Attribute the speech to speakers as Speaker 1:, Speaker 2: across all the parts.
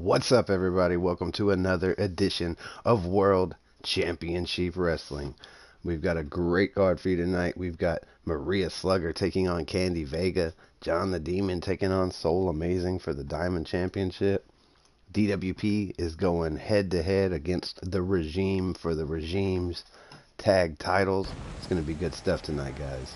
Speaker 1: What's up, everybody? Welcome to another edition of World Championship Wrestling. We've got a great card for you tonight. We've got Maria Slugger taking on Candy Vega, John the Demon taking on SoulAmazin for the Diamond Championship. DWP is going head-to-head against the Regime for the Regime's tag titles. It's going to be good stuff tonight, guys.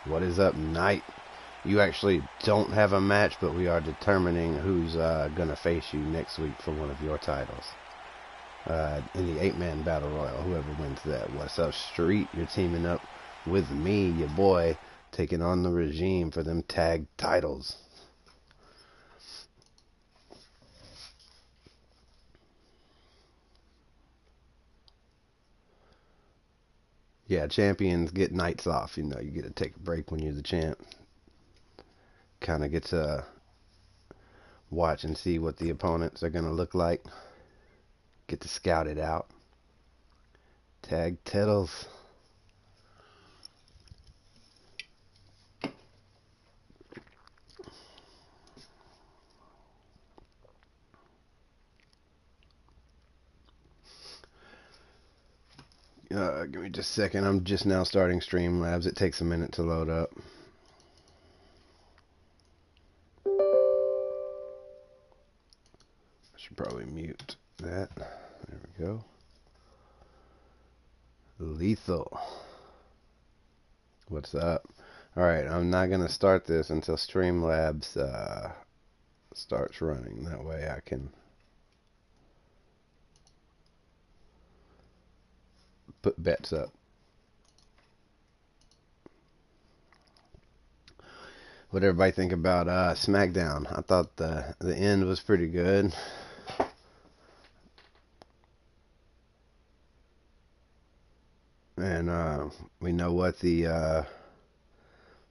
Speaker 1: What is up, Knight? You actually don't have a match, but we are determining who's going to face you next week for one of your titles. In the 8-man battle royal, whoever wins that. What's up, Street? You're teaming up with me, your boy, taking on the Regime for them tag titles. Yeah, champions get nights off. You know, you get to take a break when you're the champ. Kind of get to watch and see what the opponents are going to look like. Get to scout it out. Tag titles. Give me just a second. I'm just now starting Streamlabs. It takes a minute to load up. I should probably mute that. There we go. Lethal. What's up? Alright, I'm not going to start this until Streamlabs starts running. That way I can put bets up. What everybody think about SmackDown? I thought the end was pretty good. And we know what the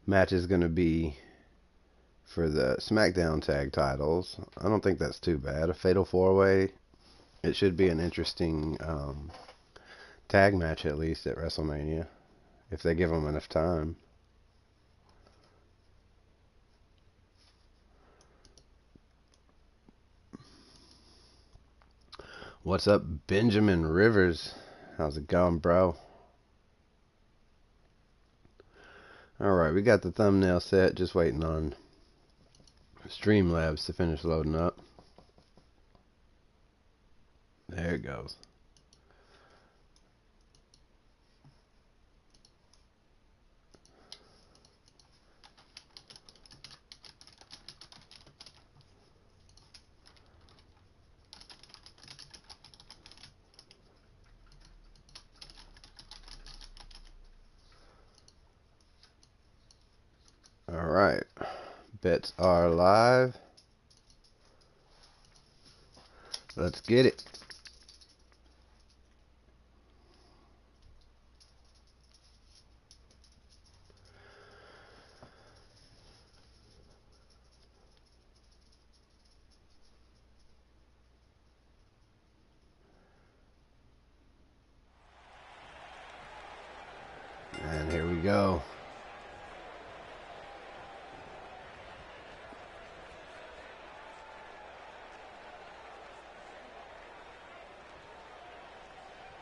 Speaker 1: match is going to be for the SmackDown tag titles. I don't think that's too bad. A fatal 4-way. It should be an interesting tag match, at least at WrestleMania, if they give them enough time. What's up, Benjamin Rivers? How's it going, bro? Alright, we got the thumbnail set, just waiting on Streamlabs to finish loading up. There it goes. Alright, bets are live. Let's get it. And here we go.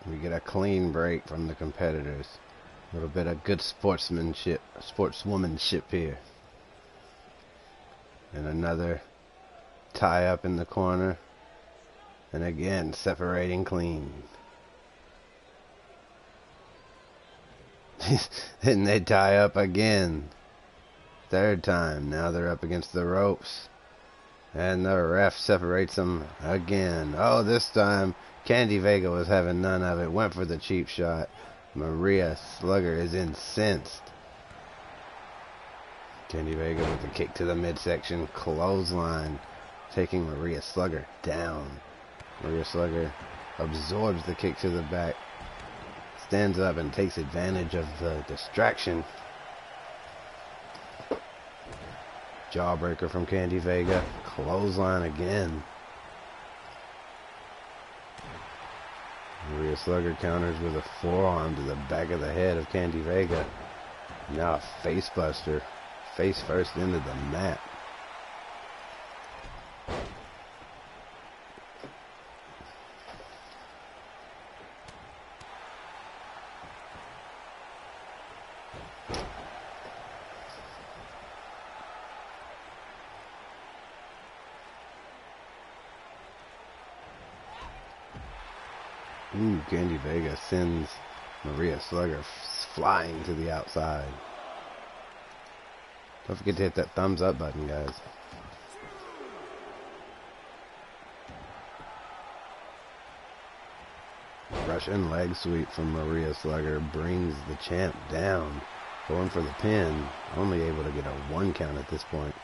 Speaker 1: We get a clean break from the competitors. A little bit of good sportswomanship here. And another tie up in the corner. And again, separating clean. Then they tie up again. Third time. Now they're up against the ropes. And the ref separates them again. Oh, this time Candy Vega was having none of it. Went for the cheap shot. Maria Slugger is incensed. Candy Vega with the kick to the midsection. Clothesline. Taking Maria Slugger down. Maria Slugger absorbs the kick to the back. Stands up and takes advantage of the distraction. Jawbreaker from Candy Vega. Clothesline again. Maria Maria Slugger counters with a forearm to the back of the head of Candy Vega. Now a face buster. Face first into the mat. Ooh, Candy Vega sends Maria Slugger flying to the outside. Don't forget to hit that thumbs up button, guys. Russian leg sweep from Maria Slugger brings the champ down. Going for the pin. Only able to get a 1 count at this point.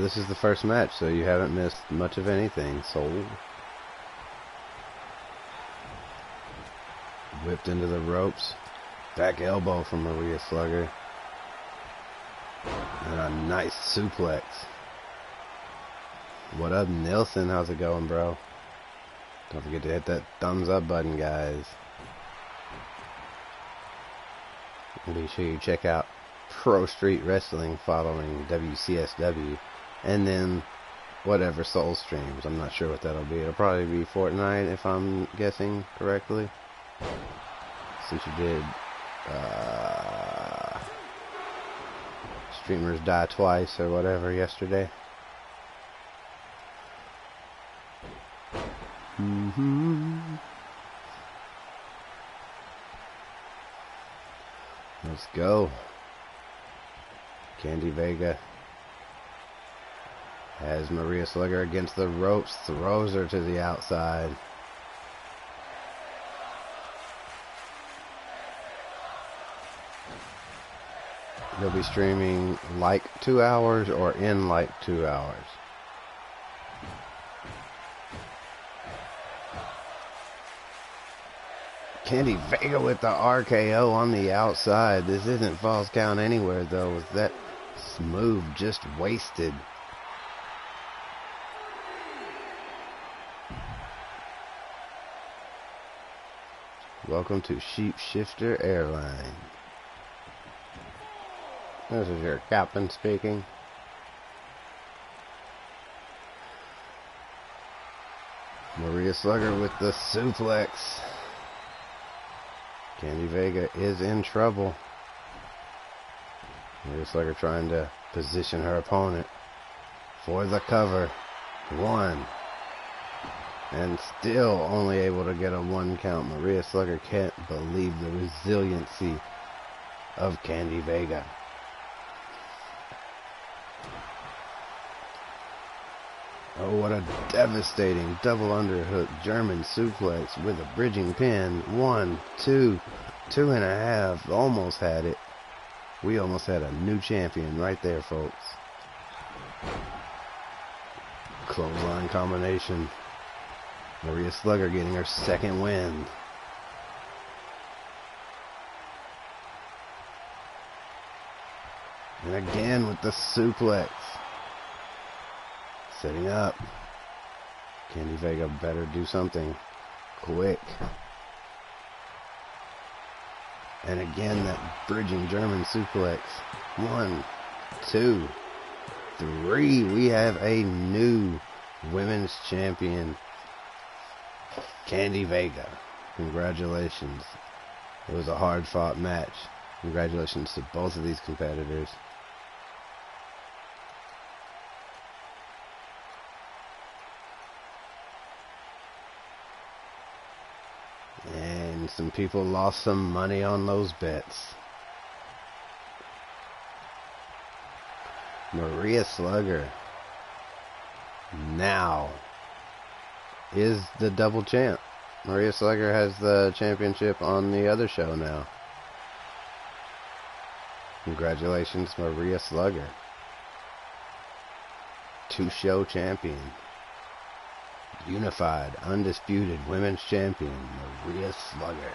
Speaker 1: This is the first match, so you haven't missed much of anything, Soul. Whipped into the ropes. Back elbow from Maria Slugger. And a nice suplex. What up, Nilsson? How's it going, bro? Don't forget to hit that thumbs up button, guys. And be sure you check out Pro Street Wrestling following WCSW, and then whatever Soul streams. I'm not sure what that'll be. It'll probably be Fortnite if I'm guessing correctly, since you did Streamers Die Twice or whatever yesterday. Let's go. Candy Vega has Maria Slugger against the ropes, throws her to the outside. You'll be streaming like 2 hours or in like 2 hours. Candy Vega with the RKO on the outside. This isn't false count anywhere, though. Was that move just wasted? Welcome to Sheep Shifter Airline. This is your captain speaking. Maria Slugger with the suplex. Candy Vega is in trouble. Maria Slugger trying to position her opponent for the cover. 1. And still only able to get a 1 count. Maria Slugger can't believe the resiliency of Candy Vega. Oh, what a devastating double underhook German suplex with a bridging pin. 1, 2, 2.5. Almost had it. We almost had a new champion right there, folks. Clothesline combination. Maria Slugger getting her 2nd win. And again with the suplex. Setting up. Candy Vega better do something quick. And again that bridging German suplex. 1, 2, 3. We have a new women's champion, Candy Vega. Congratulations. It was a hard fought match. Congratulations to both of these competitors. And some people lost some money on those bets. Maria Slugger now is the double champ. Maria Slugger has the championship on the other show now. Congratulations, Maria Slugger. 2-show champion. Unified, undisputed women's champion, Maria Slugger.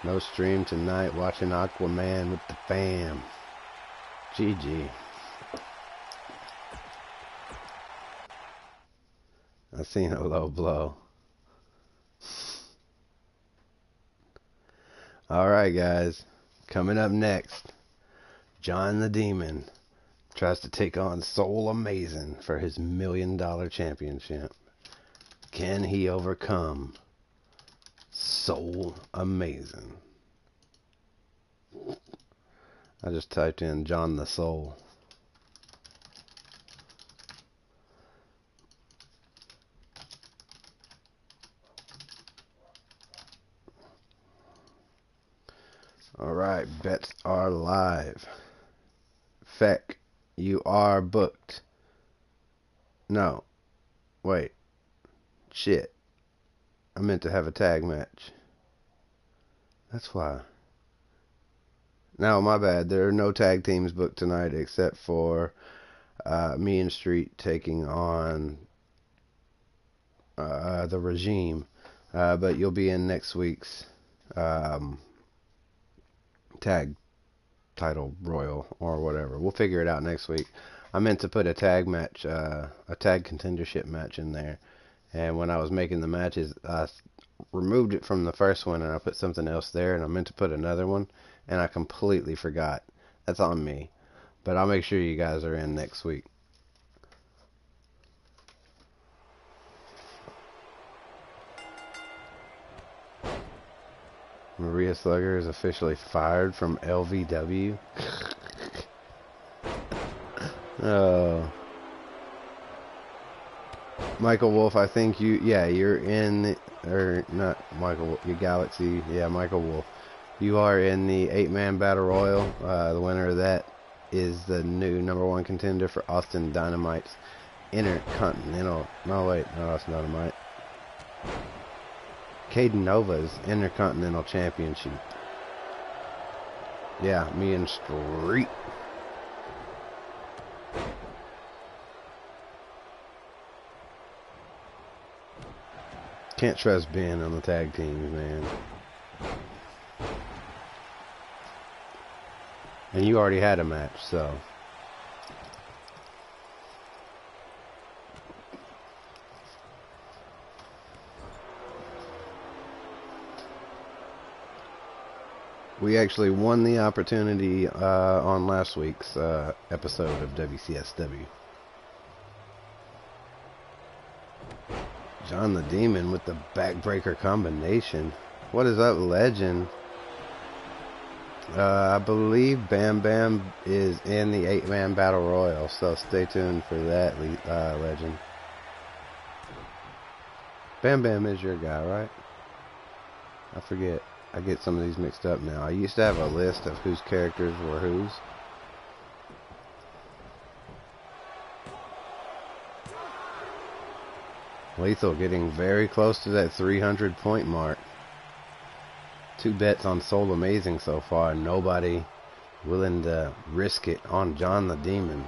Speaker 1: No stream tonight, watching Aquaman with the fam. GG. I seen a low blow. Alright, guys. Coming up next, John the Demon tries to take on SoulAmazin for his $1 million championship. Can he overcome SoulAmazin? I just typed in John the Soul. Alright, bets are live. Feck, you are booked. No. Wait. Shit. I meant to have a tag match. That's why. No, my bad. There are no tag teams booked tonight except for me and Street taking on the Regime. But you'll be in next week's tag title royal or whatever. We'll figure it out next week. I meant to put a tag match, a tag contendership match in there. And when I was making the matches, I removed it from the first one and I put something else there, and I meant to put another one and I completely forgot. That's on me. But I'll make sure you guys are in next week. Maria Slugger is officially fired from LVW. Oh. Michael Wolf, I think you're in, or not Michael Wolf, your Galaxy, yeah, Michael Wolf. You are in the 8-man Battle Royal. The winner of that is the new #1 contender for Austin Dynamite's Intercontinental, no, that's Dynamite. Caden Nova's Intercontinental Championship. Yeah, me and Street. Can't trust Ben on the tag teams, man. And you already had a match, so. We actually won the opportunity on last week's episode of WCSW. John the Demon with the backbreaker combination. What is up, Legend? I believe Bam Bam is in the 8-man Battle Royal, so stay tuned for that, Legend. Bam Bam is your guy, right? I forget. I get some of these mixed up now. I used to have a list of whose characters were whose. Lethal getting very close to that 300 point mark. 2 bets on SoulAmazin so far. Nobody willing to risk it on John the Demon.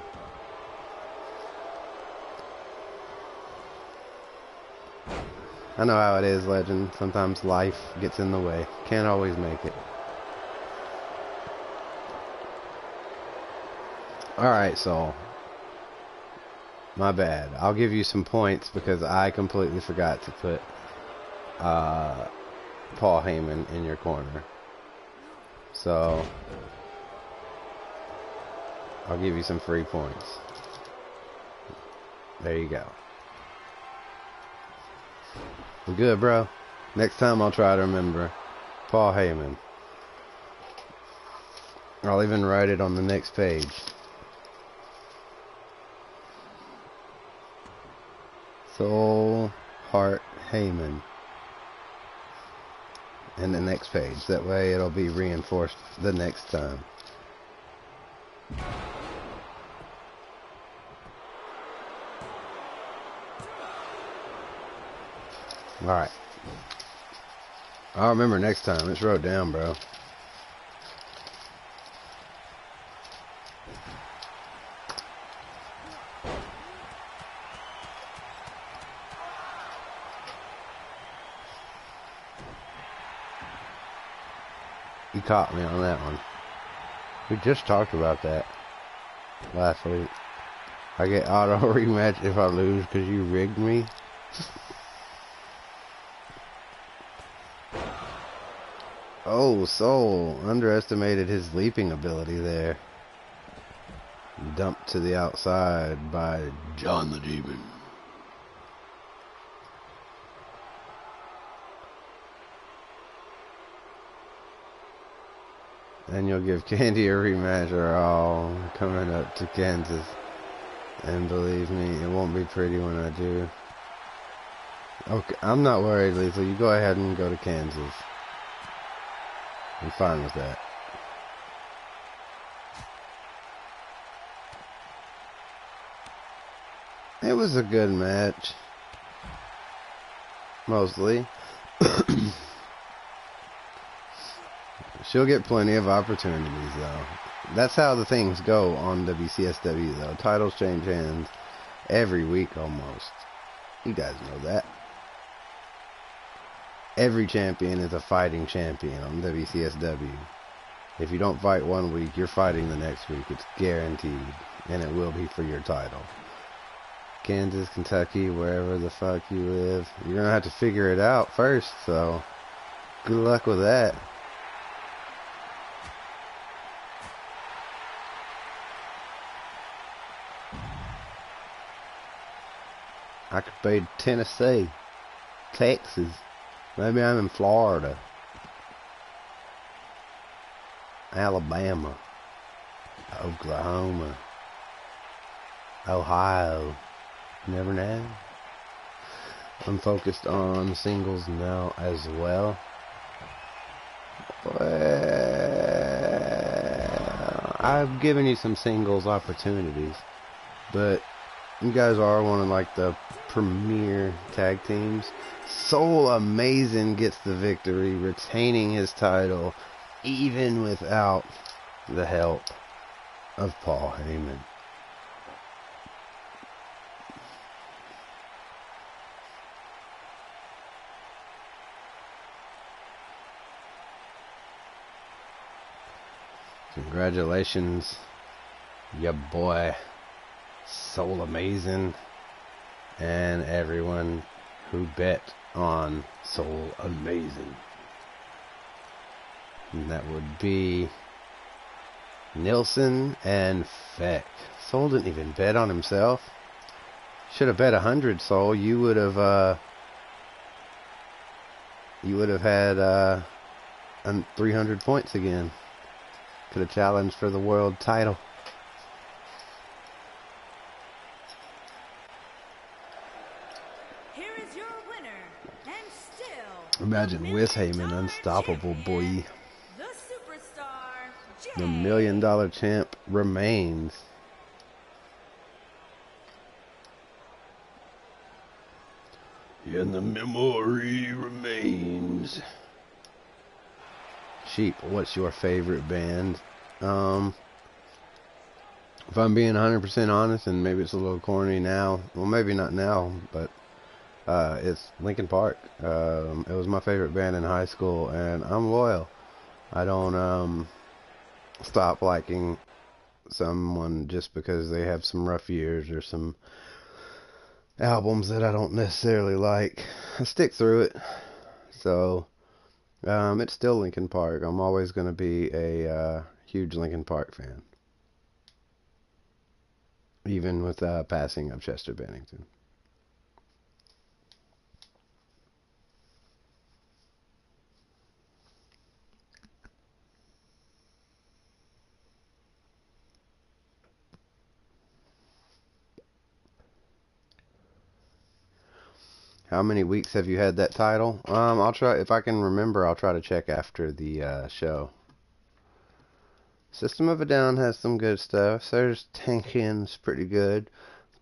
Speaker 1: I know how it is, Legend. Sometimes life gets in the way. Can't always make it. Alright, Soul. My bad. I'll give you some points because I completely forgot to put Paul Heyman in your corner. So I'll give you some free points. There you go. We're good, bro. Next time I'll try to remember Paul Heyman. I'll even write it on the next page. Soul Heart Heyman. And the next page. That way it'll be reinforced the next time. Alright. I'll remember next time. It's wrote down, bro. You caught me on that one. We just talked about that last week. I get auto rematch if I lose because you rigged me. Oh, Soul underestimated his leaping ability there. Dumped to the outside by John the Demon. And you'll give Candy a rematch or all coming up to Kansas. And believe me, it won't be pretty when I do. Okay, I'm not worried, Lethal. You go ahead and go to Kansas. I'm fine with that. It was a good match. Mostly. She'll get plenty of opportunities, though. That's how the things go on WCSW, though. Titles change hands every week, almost. You guys know that. Every champion is a fighting champion on WCSW. If you don't fight one week, you're fighting the next week. It's guaranteed. And it will be for your title. Kansas, Kentucky, wherever the fuck you live. You're going to have to figure it out first, so good luck with that. I could be Tennessee, Texas, maybe I'm in Florida, Alabama, Oklahoma, Ohio, never know. I'm focused on singles now as well. Well, I've given you some singles opportunities, but you guys are one of like the premier tag teams. SoulAmazin gets the victory, retaining his title even without the help of Paul Heyman. Congratulations, ya boy SoulAmazin, and everyone who bet on SoulAmazin. And that would be Nilsson and Feck. Soul didn't even bet on himself. Should have bet 100, Soul. You would have had 300 points again. Could have challenged for the world title.
Speaker 2: Here is your winner, and still
Speaker 1: Imagine with Heyman unstoppable, boy.
Speaker 2: the superstar,
Speaker 1: The $1 million champ remains. And the memory remains. Sheep, what's your favorite band? If I'm being 100% honest, and maybe it's a little corny now, well, maybe not now, but it's Linkin Park. It was my favorite band in high school, and I'm loyal. I don't stop liking someone just because they have some rough years or some albums that I don't necessarily like. I stick through it. So it's still Linkin Park. I'm always going to be a huge Linkin Park fan, even with passing of Chester Bennington. How many weeks have you had that title? I'll try, if I can remember, I'll try to check after the show. System of a Down has some good stuff. There's Tankin's pretty good,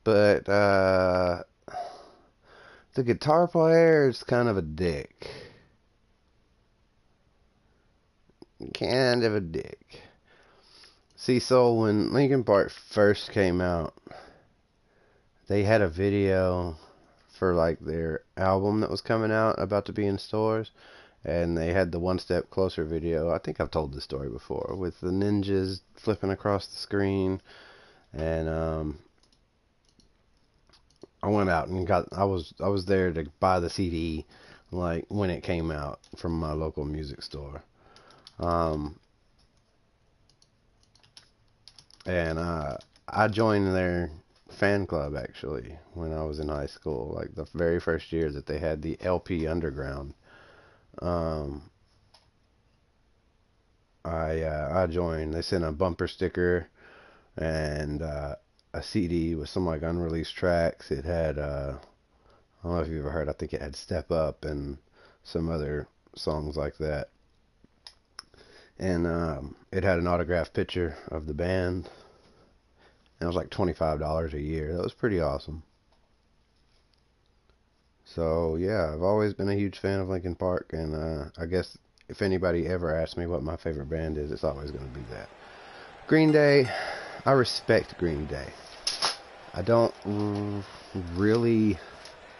Speaker 1: but the guitar player is kind of a dick. Kind of a dick. See, so when Linkin Park first came out, they had a video for like their album that was coming out, about to be in stores, and they had the One Step Closer video. I think I've told this story before, with the ninjas flipping across the screen. And I went out and I was there to buy the CD like when it came out from my local music store. Um, and I joined their fan club actually when I was in high school, like the very first year that they had the LP Underground. Um, I joined. They sent a bumper sticker and a CD with some like unreleased tracks. It had I don't know if you've ever heard. I think it had Step Up and some other songs like that. And it had an autographed picture of the band. And it was like $25 a year. That was pretty awesome. So yeah, I've always been a huge fan of Linkin Park, and I guess if anybody ever asks me what my favorite band is, it's always going to be that. Green Day, I respect Green Day. I don't really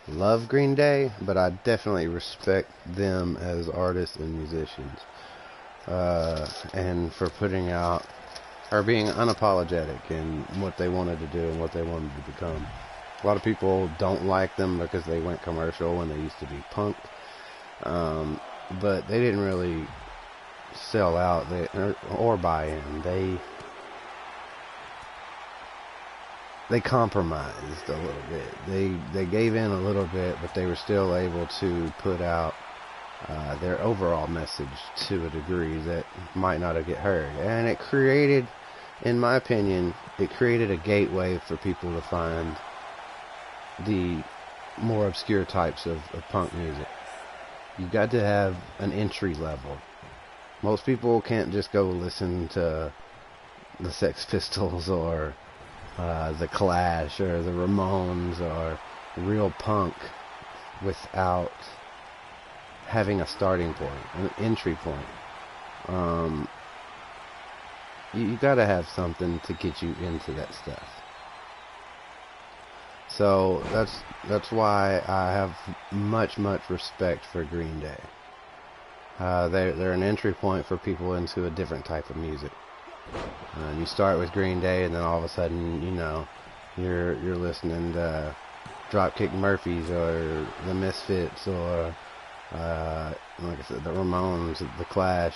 Speaker 1: love Green Day, but I definitely respect them as artists and musicians. And for putting out, or being unapologetic in what they wanted to do and what they wanted to become. A lot of people don't like them because they went commercial when they used to be punk. But they didn't really sell out or buy in. They compromised a little bit. They gave in a little bit, but they were still able to put out their overall message to a degree that might not have get heard. And it created, in my opinion, it created a gateway for people to find the more obscure types of punk music. You got to have an entry level. Most people can't just go listen to the Sex Pistols or the Clash or the Ramones or real punk without having a starting point, an entry point. You got to have something to get you into that stuff. So that's why I have much respect for Green Day. They're an entry point for people into a different type of music. You start with Green Day, and then all of a sudden, you know, you're listening to Dropkick Murphys or the Misfits or like I said, the Ramones, the Clash,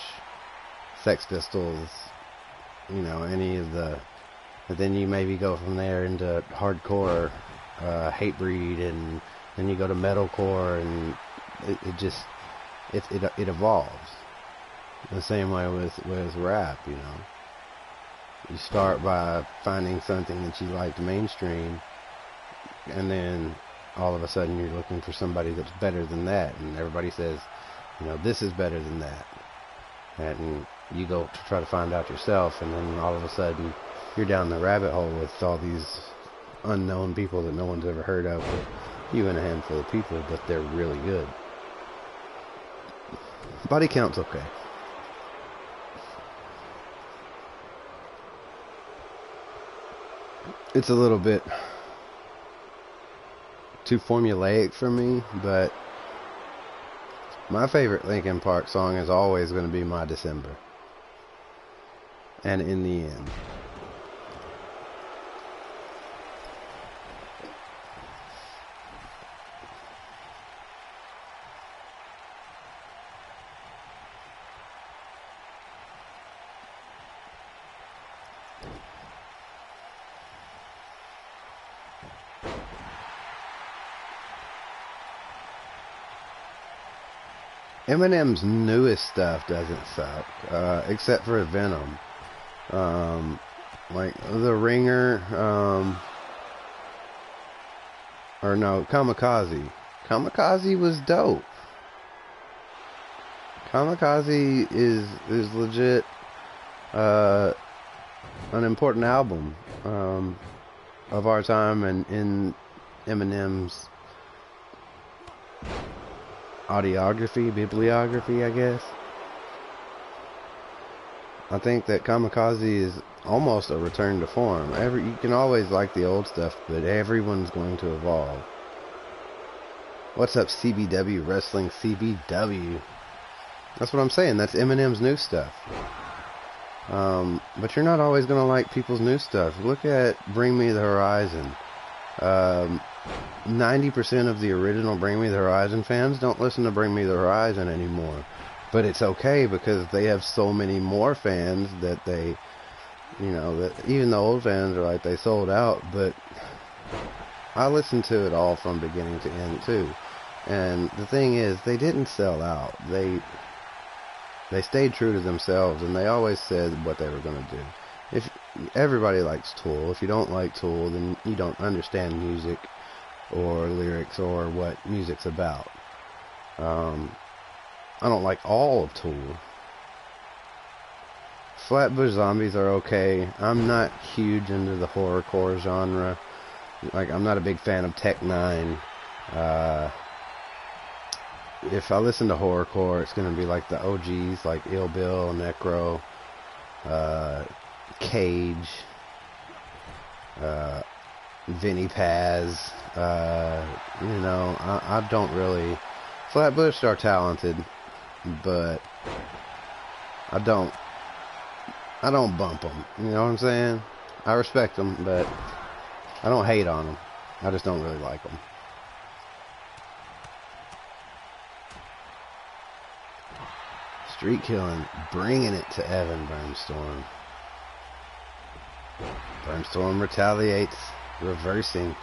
Speaker 1: Sex Pistols, you know, any of the. But then you maybe go from there into hardcore, Hatebreed, and then you go to metalcore, and it evolves. The same way with rap, you know. You start by finding something that you liked mainstream, and then all of a sudden you're looking for somebody that's better than that, and everybody says, you know, this is better than that. And you go to try to find out yourself, and then all of a sudden you're down the rabbit hole with all these unknown people that no one's ever heard of, but you and a handful of people, but they're really good. Body count's okay. It's a little bit too formulaic for me, but my favorite Linkin Park song is always going to be My December. And In the End. Eminem's newest stuff doesn't suck, except for Venom. Like The Ringer, or no, Kamikaze. Kamikaze was dope. Kamikaze is legit an important album of our time and in Eminem's bibliography, I guess. I think that Kamikaze is almost a return to form. You can always like the old stuff, but everyone's going to evolve. What's up, CBW Wrestling CBW? That's what I'm saying. That's Eminem's new stuff. But you're not always going to like people's new stuff. Look at Bring Me the Horizon. 90% of the original Bring Me the Horizon fans don't listen to Bring Me the Horizon anymore. But it's okay because they have so many more fans that they, you know, that even the old fans are like, they sold out. But I listened to it all from beginning to end too. And the thing is, they didn't sell out. They stayed true to themselves, and they always said what they were going to do. If everybody likes Tool, if you don't like Tool, then you don't understand music or lyrics or what music's about. I don't like all of Tool. Flatbush Zombies are okay. I'm not huge into the horrorcore genre. Like, I'm not a big fan of Tech 9. If I listen to horrorcore, it's going to be like the OGs, like Ill Bill, Necro, Cage, Vinnie Paz. You know, I don't really... Flatbush are talented, but I don't bump them. You know what I'm saying? I respect them, but I don't hate on them. I just don't really like them. Street Killing, bringing it to Evan Brimstorm. Brimstorm retaliates, reversing.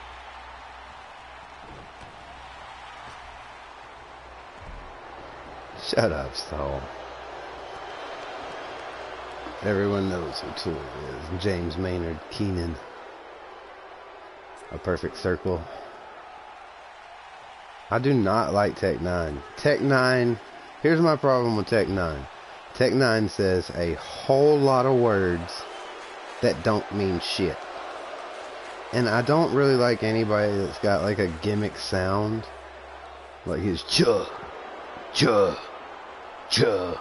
Speaker 1: Shut up, Soul. Everyone knows who Tool is. James Maynard Keenan. A Perfect Circle. I do not like Tech 9. Tech 9, here's my problem with Tech 9. Tech 9 says a whole lot of words that don't mean shit. And I don't really like anybody that's got like a gimmick sound. Like his chuh, chuh, chuh.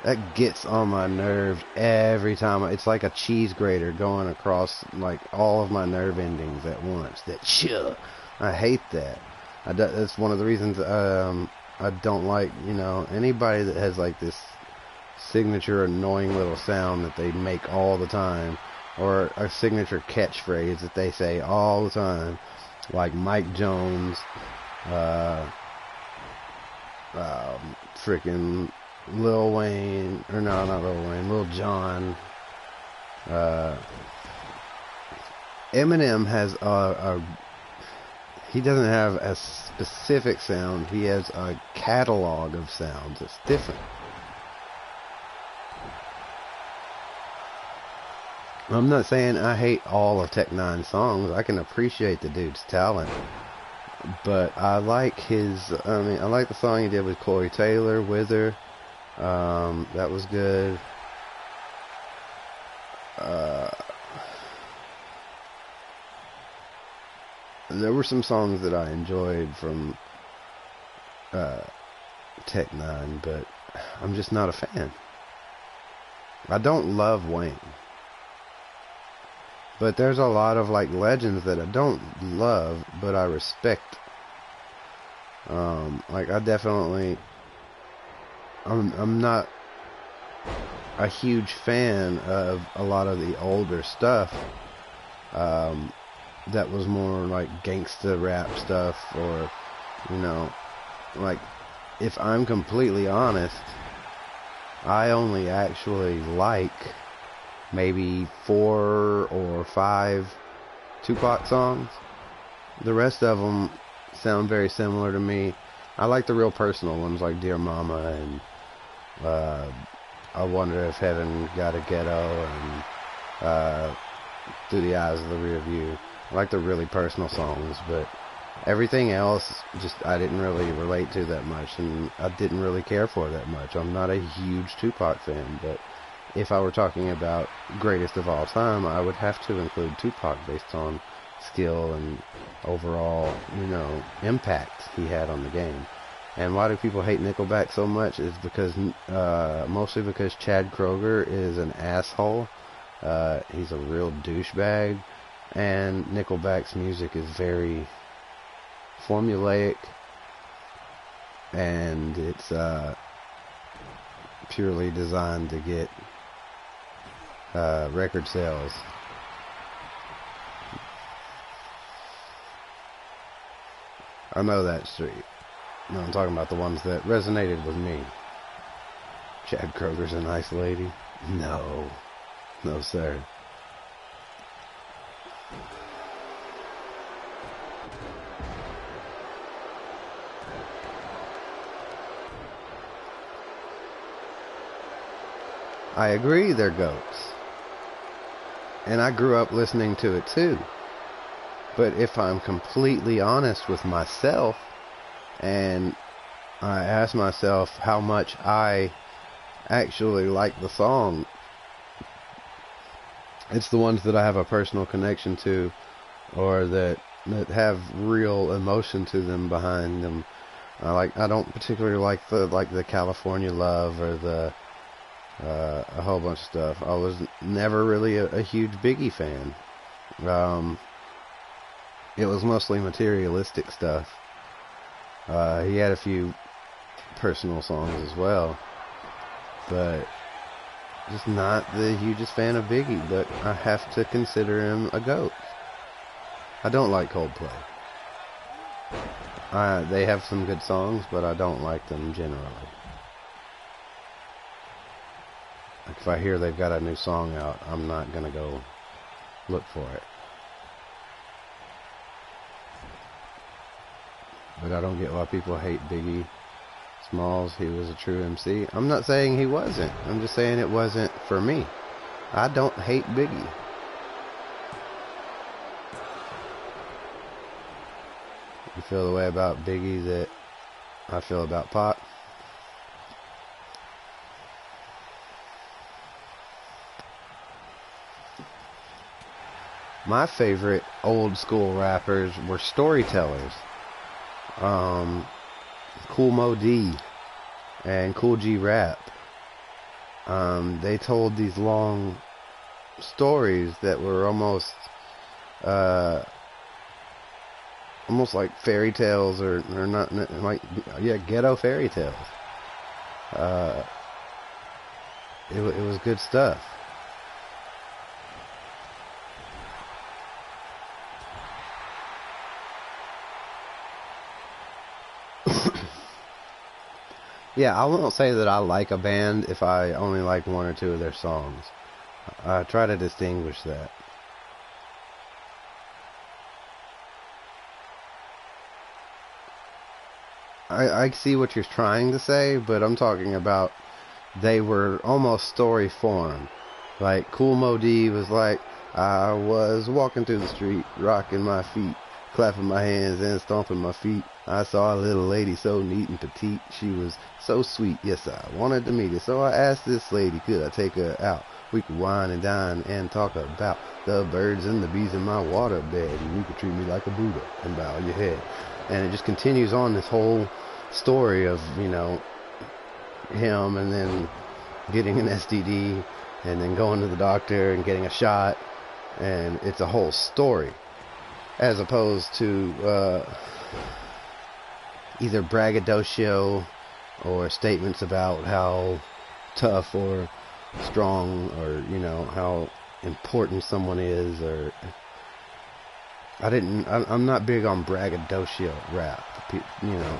Speaker 1: That gets on my nerves every time. It's like a cheese grater going across like all of my nerve endings at once. That chuh. I hate that. That's one of the reasons I don't like, you know, anybody that has like this signature annoying little sound that they make all the time, or a signature catchphrase that they say all the time, like Mike Jones, freaking Lil Wayne, or no, not Lil Wayne, Lil Jon. Eminem has he doesn't have a specific sound. He has a catalog of sounds. It's different. I'm not saying I hate all of Tech 9's songs. I can appreciate the dude's talent. But I like I like the song he did with Corey Taylor, Wither. That was good. There were some songs that I enjoyed from Tech 9, but I'm just not a fan. I don't love Wayne. But there's a lot of like legends that I don't love, but I respect. Like I definitely, I'm not a huge fan of a lot of the older stuff. That was more like gangsta rap stuff, or, you know, like, if I'm completely honest, I only actually like maybe 4 or 5 Tupac songs. The rest of them sound very similar to me. I like the real personal ones like Dear Mama and I Wonder If Heaven Got a Ghetto and Through the Eyes of the Rear View. I like the really personal songs, but everything else just I didn't really relate to that much, and I didn't really care for that much. I'm not a huge Tupac fan, but if I were talking about greatest of all time, I would have to include Tupac based on skill and overall, you know, impact he had on the game. And why do people hate Nickelback so much is because, mostly because Chad Kroeger is an asshole. He's a real douchebag. And Nickelback's music is very formulaic, and it's purely designed to get record sales. I know that street. No, I'm talking about the ones that resonated with me. Chad Kroger's a nice lady. No. No, sir. I agree they're goats. And I grew up listening to it too. But if I'm completely honest with myself, and I ask myself how much I actually like the song, it's the ones that I have a personal connection to, or that have real emotion to them behind them. I don't particularly like the California Love or the a whole bunch of stuff. I was never really a huge Biggie fan. It was mostly materialistic stuff. He had a few personal songs as well, but just not the hugest fan of Biggie. But I have to consider him a GOAT. I don't like Coldplay. They have some good songs, but I don't like them generally. Like if I hear they've got a new song out, I'm not gonna go look for it. But I don't get why people hate Biggie Smalls. He was a true MC. I'm not saying he wasn't. I'm just saying it wasn't for me. I don't hate Biggie. You feel the way about Biggie that I feel about Pac? My favorite old school rappers were storytellers. Cool Mo D and Cool G Rap. They told these long stories that were almost like fairy tales, or not like, yeah, ghetto fairy tales. It was good stuff. Yeah, I won't say that I like a band if I only like one or two of their songs. I try to distinguish that. I see what you're trying to say, but I'm talking about they were almost story form. Like Cool Mo D was like, I was walking through the street, rocking my feet, clapping my hands and stomping my feet. I saw a little lady so neat and petite. She was so sweet, yes, I wanted to meet her. So I asked this lady, could I take her out? We could wine and dine and talk about the birds and the bees in my water bed. And you could treat me like a Buddha and bow your head. And it just continues on this whole story of, you know, him and then getting an STD and then going to the doctor and getting a shot. And it's a whole story. As opposed to either braggadocio or statements about how tough or strong, or, you know, how important someone is. Or I'm not big on braggadocio rap, you know,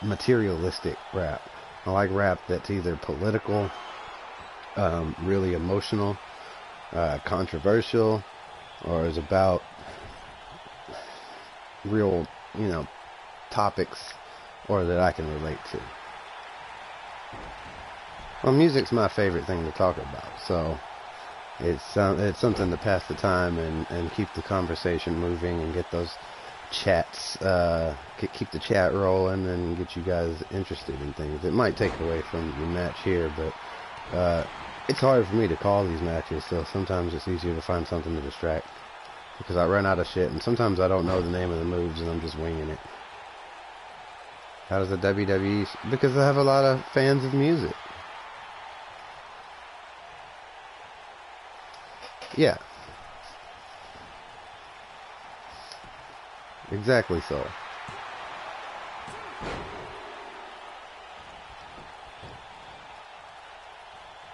Speaker 1: materialistic rap. I like rap that's either political, really emotional, controversial, or is about real, you know, topics, or that I can relate to. Well, music's my favorite thing to talk about, so it's something to pass the time and keep the conversation moving and get those chats, keep the chat rolling and get you guys interested in things. It might take away from your match here, but it's hard for me to call these matches, so sometimes it's easier to find something to distract, because I run out of shit, and sometimes I don't know the name of the moves and I'm just winging it. How does the WWE? Because I have a lot of fans of music. Yeah. Exactly so.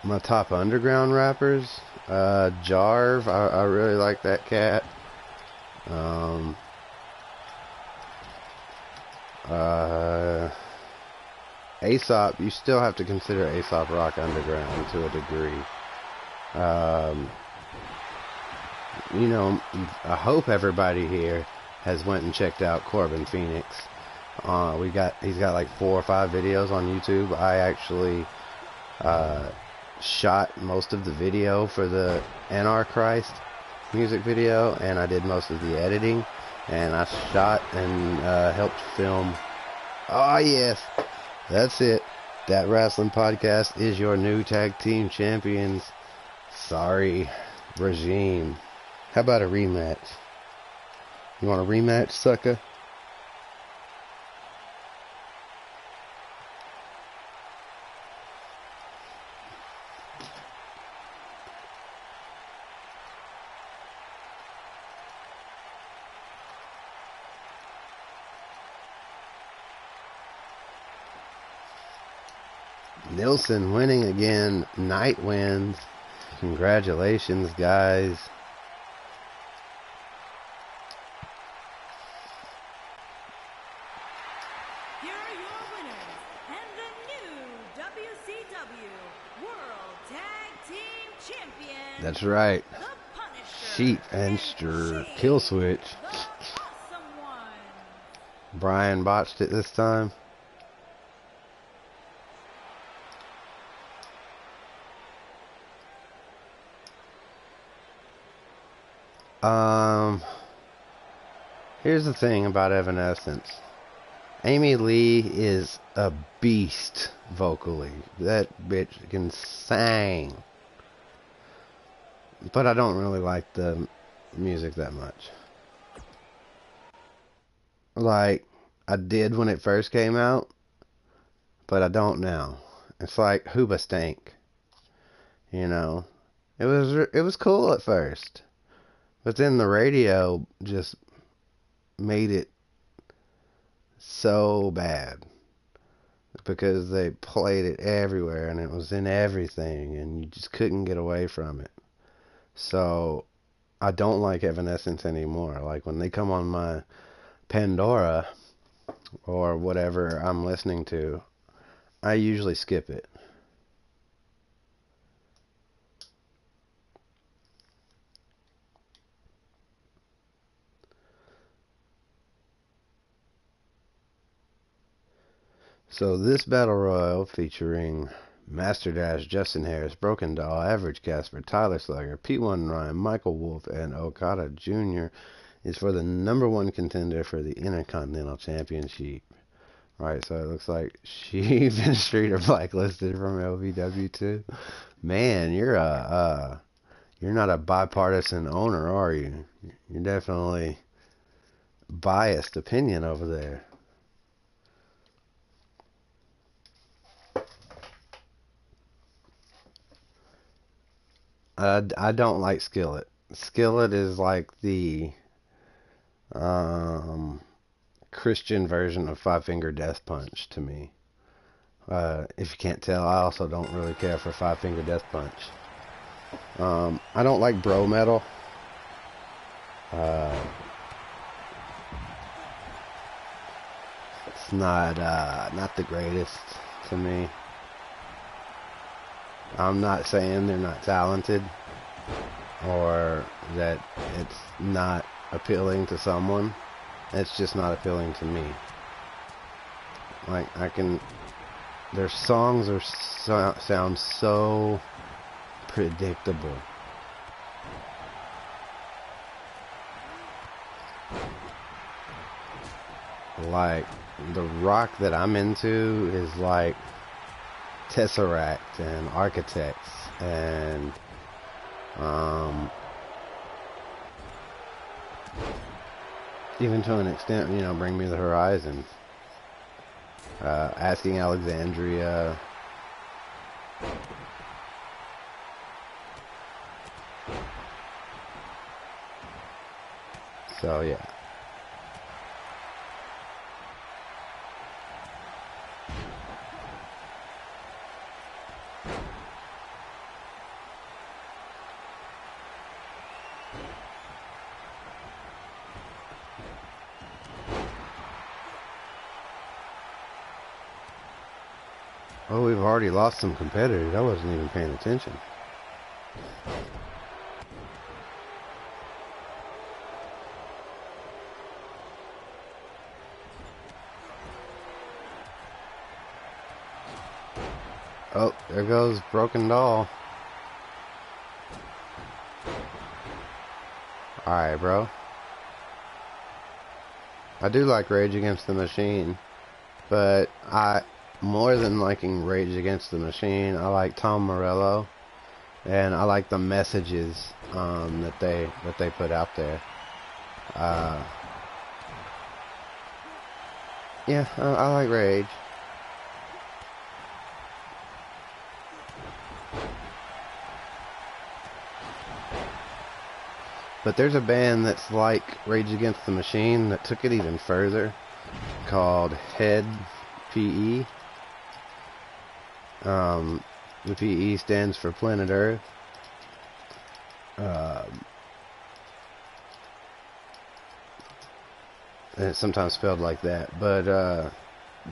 Speaker 1: My top underground rappers, Jarv, I really like that cat. Aesop, you still have to consider Aesop Rock Underground to a degree. You know, I hope everybody here has went and checked out Korbin Pheenix. He's got like 4 or 5 videos on YouTube. I actually shot most of the video for the Anarchrist music video, and I did most of the editing, and I shot and helped film. Oh yes, that's it. That Wrestling Podcast is your new tag team champions. Sorry, regime. How about a rematch? You want a rematch, sucker? Nilsson winning again. Night wins. Congratulations, guys.
Speaker 2: Here are your winners and the new WCW World Tag Team Champions.
Speaker 1: That's right.
Speaker 2: The Punisher
Speaker 1: Sheep and Kill Switch.
Speaker 2: the Awesome One.
Speaker 1: Brian botched it this time. Here's the thing about Evanescence. Amy Lee is a beast vocally. That bitch can sing. But I don't really like the music that much. Like, I did when it first came out, but I don't now. It's like Hoobastank. You know? It was cool at first. But then the radio just made it so bad. Because they played it everywhere and it was in everything and you just couldn't get away from it. So I don't like Evanescence anymore. Like when they come on my Pandora or whatever I'm listening to, I usually skip it. So this Battle Royal featuring Master Dash, Justin Harris, Broken Doll, Average Casper, Tyler Slugger, P1 Ryan, Michael Wolf, and Okada Jr. is for the #1 contender for the Intercontinental Championship. Right, so it looks like Sheep and Street are blacklisted from LVW too. Man, you're not a bipartisan owner, are you? You're definitely biased opinion over there. I don't like Skillet. Skillet is like the Christian version of Five Finger Death Punch to me. If you can't tell, I also don't really care for Five Finger Death Punch. I don't like bro metal. It's not the greatest to me. I'm not saying they're not talented or that it's not appealing to someone. It's just not appealing to me. Like, their songs sound so predictable. Like, the rock that I'm into is like Tesseract and Architects and even to an extent, Bring Me the Horizon, Asking Alexandria, so yeah. Oh, we've already lost some competitors. I wasn't even paying attention. Oh, there goes Broken Doll. Alright, bro. I do like Rage Against the Machine, but more than liking Rage Against the Machine, I like Tom Morello, and I like the messages that they put out there. Yeah, I like Rage. But there's a band that's like Rage Against the Machine that took it even further, called Head PE. The PE stands for Planet Earth. And it's sometimes spelled like that, but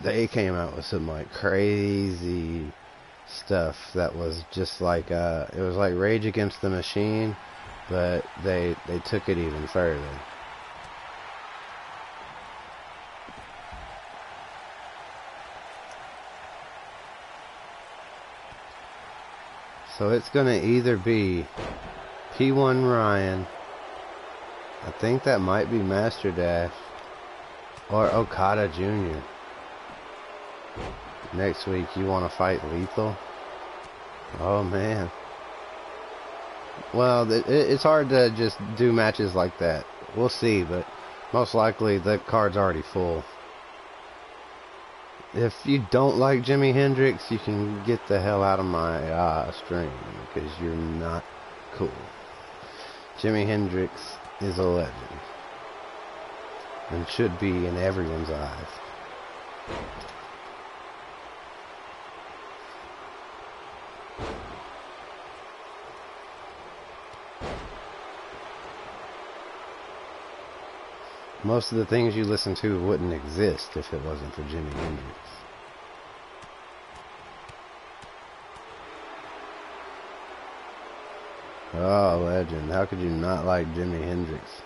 Speaker 1: they came out with some like crazy stuff that was just like it was like Rage Against the Machine, but they took it even further. So it's gonna either be P1 Ryan, I think that might be Master Dash, or Okada Jr. Next week, you want to fight Lethal? Oh man. Well, it's hard to just do matches like that. We'll see, but most likely the card's already full. If you don't like Jimi Hendrix, you can get the hell out of my stream, because you're not cool. Jimi Hendrix is a legend, and should be in everyone's eyes. Most of the things you listen to wouldn't exist if it wasn't for Jimi Hendrix. Oh, legend. How could you not like Jimi Hendrix?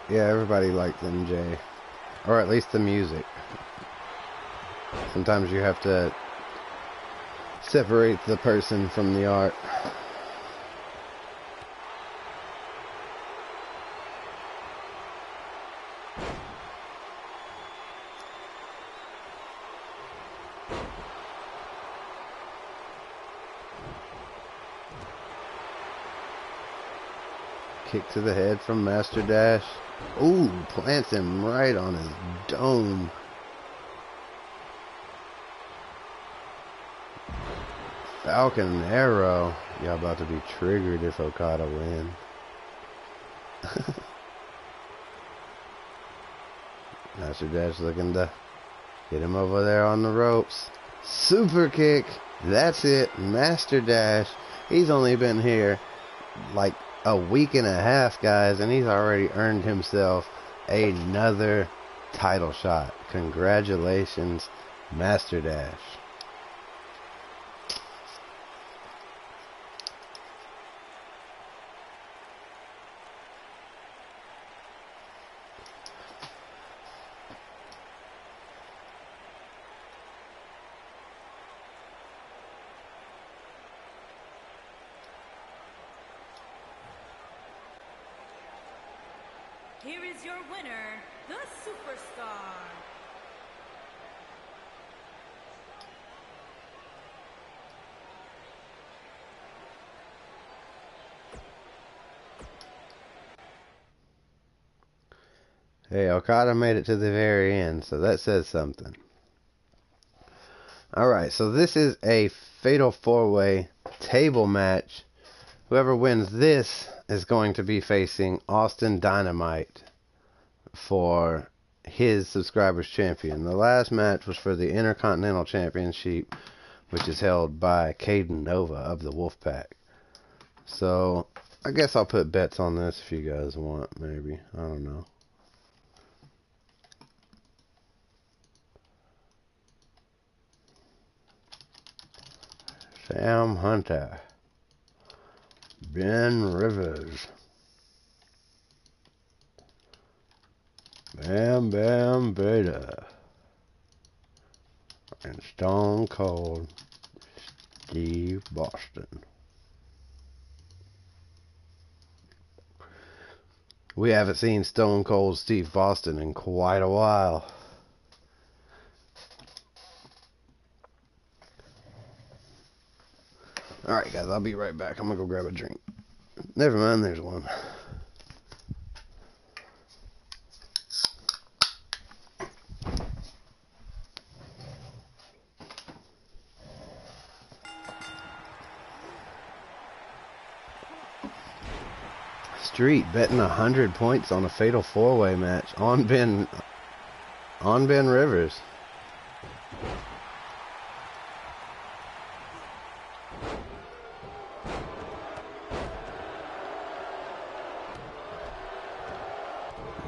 Speaker 1: Yeah, everybody liked MJ. Or at least the music. Sometimes you have to separate the person from the art. Kick to the head from Master Dash. Ooh, plants him right on his dome. Falcon Arrow. Y'all about to be triggered if Okada wins. Master Dash looking to get him over there on the ropes. Super kick. That's it. Master Dash. He's only been here like a week and a half, guys, and he's already earned himself another title shot. Congratulations, Master Dash.
Speaker 2: Here is your winner, the Superstar.
Speaker 1: Hey, Okada made it to the very end, so that says something. Alright, so this is a Fatal 4-Way table match. Whoever wins this is going to be facing Austin Dynamite for his subscribers champion. The last match was for the Intercontinental Championship, which is held by Caden Nova of the Wolfpack. So, I guess I'll put bets on this if you guys want, maybe. I don't know. Sam Hunter. Ben Rivers. Bam Bam Beta. And Stone Cold Steve Boston. We haven't seen Stone Cold Steve Boston in quite a while. Alright guys, I'll be right back. I'm gonna go grab a drink. Never mind, there's one. Street betting 100 points on a fatal four-way match on Ben Rivers.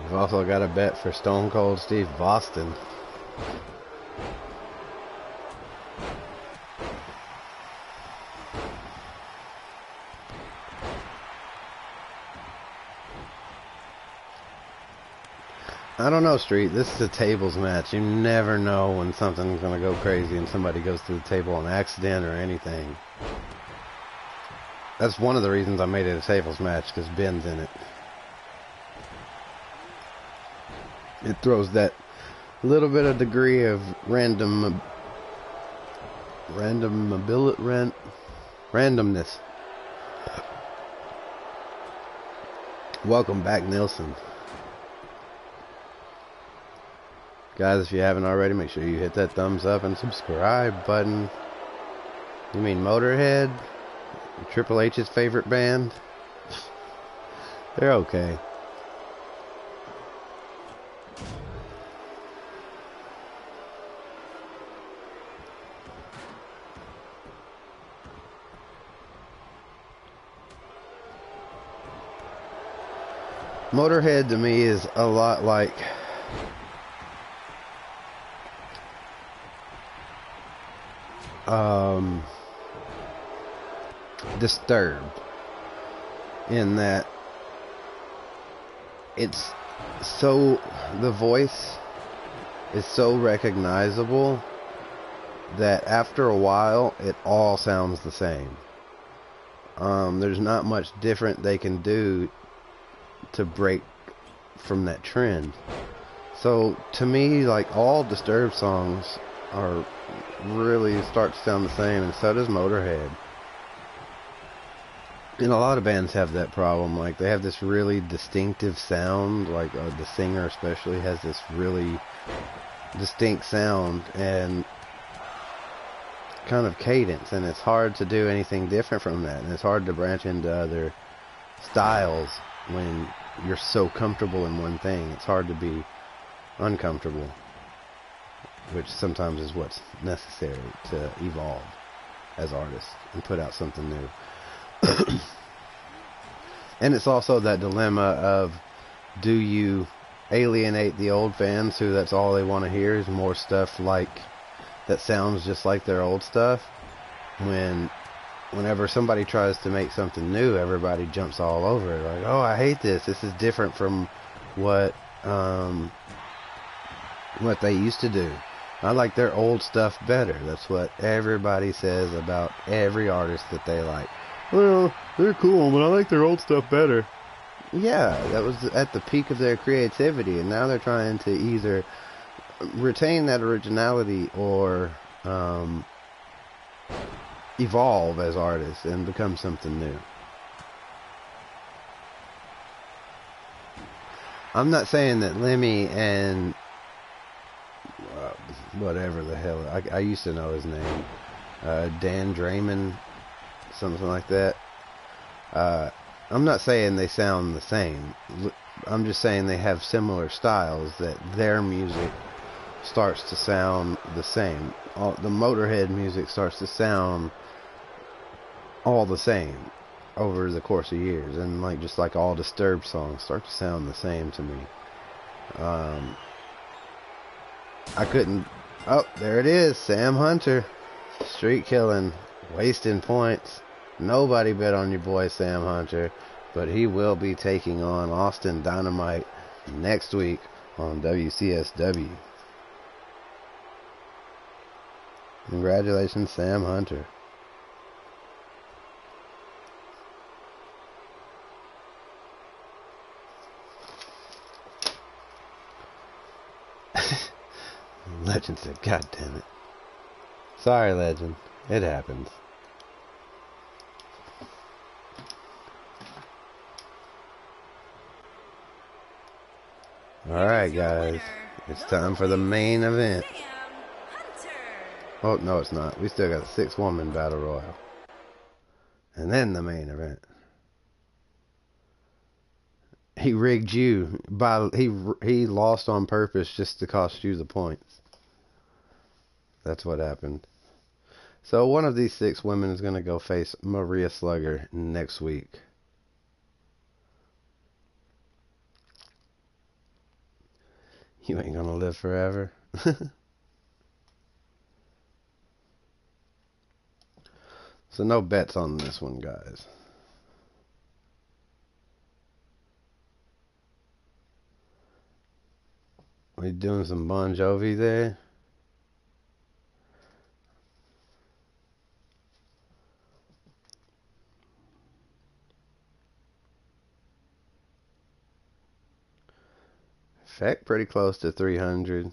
Speaker 1: We've also got a bet for Stone Cold Steve Boston. I don't know, Street. This is a tables match. You never know when something's going to go crazy and somebody goes to the table on accident or anything. That's one of the reasons I made it a tables match, because Ben's in it. It throws that little bit of degree of randomness. Welcome back, Nilsson. Guys, if you haven't already, make sure you hit that thumbs up and subscribe button. You mean Motorhead? Triple H's favorite band? They're okay. Motorhead to me is a lot like Disturbed, in that it's so, the voice is so recognizable that after a while it all sounds the same. There's not much different they can do to break from that trend. So to me, like, all Disturbed songs are really start to sound the same, and so does Motorhead. And a lot of bands have that problem. Like, they have this really distinctive sound, like the singer especially has this really distinct sound and kind of cadence, and it's hard to do anything different from that, and it's hard to branch into other styles when you're so comfortable in one thing. It's hard to be uncomfortable, which sometimes is what's necessary to evolve as artists and put out something new. And it's also that dilemma of, do you alienate the old fans who that's all they want to hear is more stuff like that sounds just like their old stuff? Whenever somebody tries to make something new, everybody jumps all over it, like, oh, I hate this, this is different from what they used to do. I like their old stuff better. That's what everybody says about every artist that they like. Well, they're cool, but I like their old stuff better. Yeah, that was at the peak of their creativity, and now they're trying to either retain that originality or evolve as artists and become something new. I'm not saying that Lemmy and whatever the hell, I used to know his name, Dan Draymond, something like that. I'm not saying they sound the same. I'm just saying they have similar styles, that their music starts to sound the same. The Motorhead music starts to sound all the same over the course of years, and like just like all Disturbed songs start to sound the same to me. I couldn't. Oh, there it is, Sam Hunter, street killing, wasting points. Nobody bet on your boy Sam Hunter, but he will be taking on Austin Dynamite next week on WCSW. Congratulations, Sam Hunter. Legend said, God damn it. Sorry, Legend. It happens. Alright, guys. It's time for the main event. Oh, no, it's not. We still got a 6-woman battle royal. And then the main event. He rigged you. He lost on purpose just to cost you the points. That's what happened. So one of these 6 women is going to go face Maria Slugger next week. You ain't going to live forever. So no bets on this one, guys. We doing some Bon Jovi there? Effect pretty close to 300.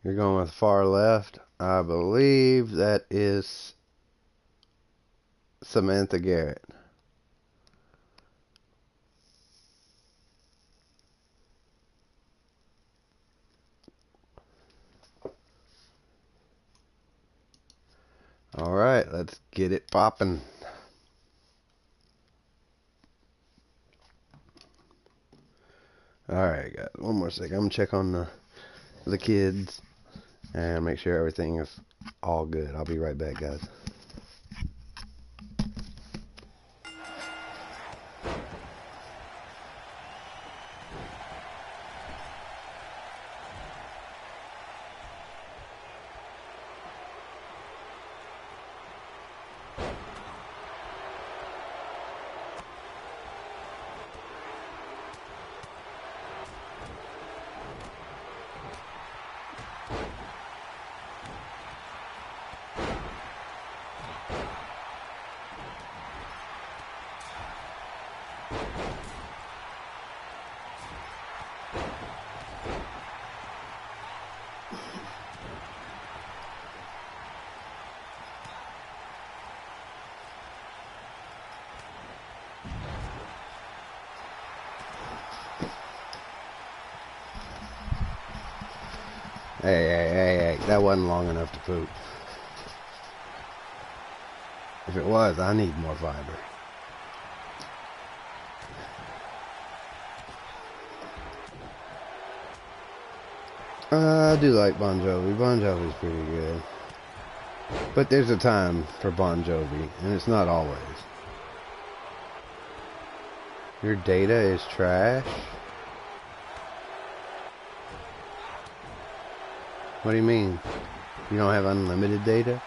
Speaker 1: You're going with far left. I believe that is Samantha Garrett. Alright, let's get it popping. Alright, guys, one more second. I'm going to check on the kids and make sure everything is all good. I'll be right back, guys. Hey, that wasn't long enough to poop. If it was, I need more fiber. I do like Bon Jovi. Bon Jovi's pretty good. But there's a time for Bon Jovi, and it's not always. Your data is trash? What do you mean? You don't have unlimited data?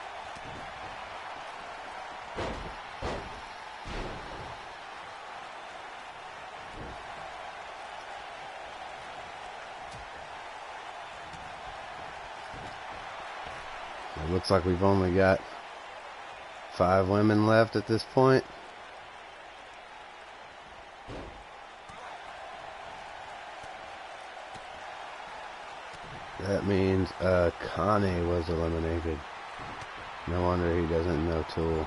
Speaker 1: It looks like we've only got 5 women left at this point. That means Kane was eliminated. No wonder he doesn't know Tool.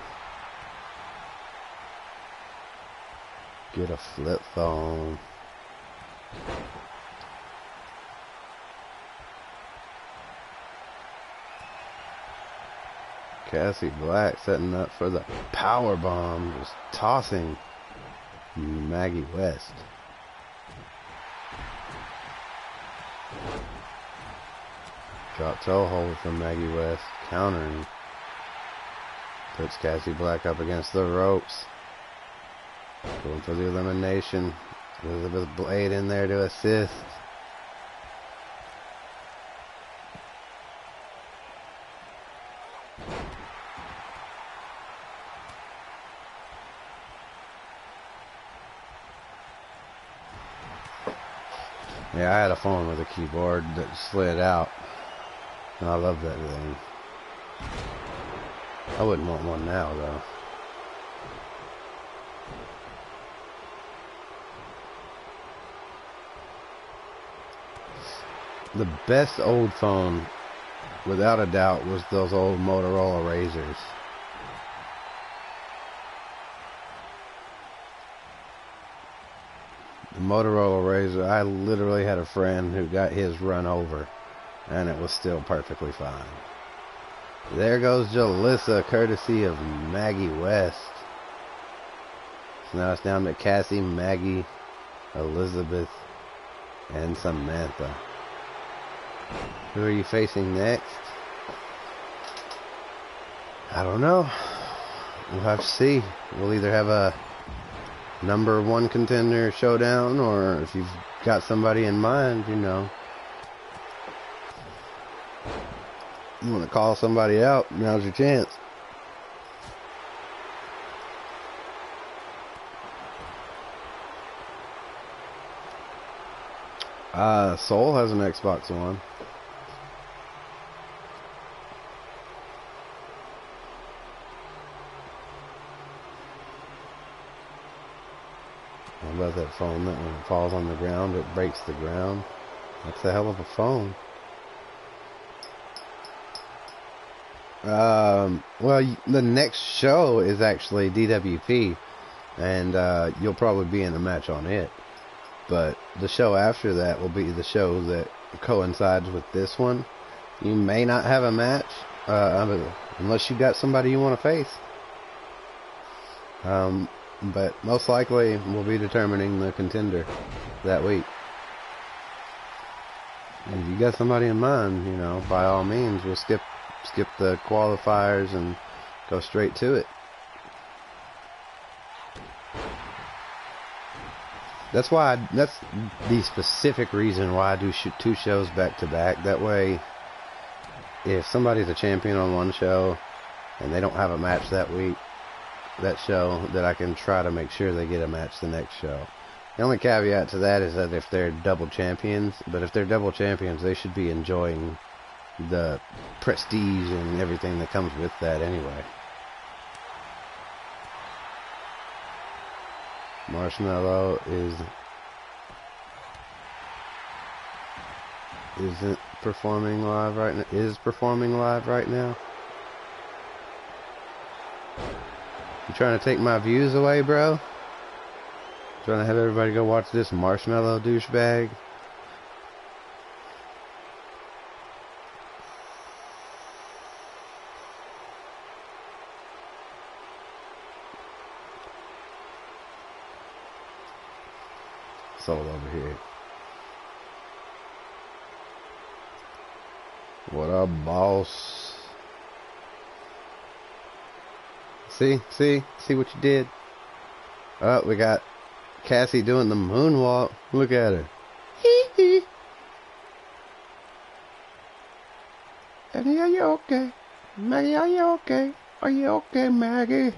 Speaker 1: Get a flip phone. Cassie Black setting up for the power bomb, just tossing Maggie West. Drop toe hold from Maggie West, countering. Puts Cassie Black up against the ropes. Going for the elimination. Elizabeth Blade in there to assist. Yeah, I had a phone with a keyboard that slid out. And I love that thing. I wouldn't want one now, though. The best old phone, without a doubt, was those old Motorola Razors. The Motorola Razor, I literally had a friend who got his run over, and it was still perfectly fine. There goes Jalissa, courtesy of Maggie West. So now it's down to Cassie, Maggie, Elizabeth, and Samantha. Who are you facing next? I don't know. We'll have to see. We'll either have a #1 contender showdown, or if you've got somebody in mind, you know, you want to call somebody out, now's your chance. Soul has an Xbox One. How about that phone that when it falls on the ground, it breaks the ground? That's a hell of a phone. Well, the next show is actually DWP, and you'll probably be in a match on it. But the show after that will be the show that coincides with this one. You may not have a match, unless you got somebody you want to face. But most likely we'll be determining the contender that week. And if you got somebody in mind, you know, by all means, we'll skip the qualifiers and go straight to it. That's the specific reason why I do 2 shows back to back. That way, if somebody's a champion on one show and they don't have a match that week, that show, that I can try to make sure they get a match the next show. The only caveat to that is that if they're double champions, but if they're double champions, they should be enjoying the prestige and everything that comes with that anyway. Marshmallow isn't performing live right now. Is performing live right now. You trying to take my views away, bro? Trying to have everybody go watch this Marshmallow douchebag? Soul over here. What up, boss? See what you did? Oh, we got Cassie doing the moonwalk. Look at her. Hee hee. Eddie, are you okay? Maggie, are you okay? Are you okay, Maggie?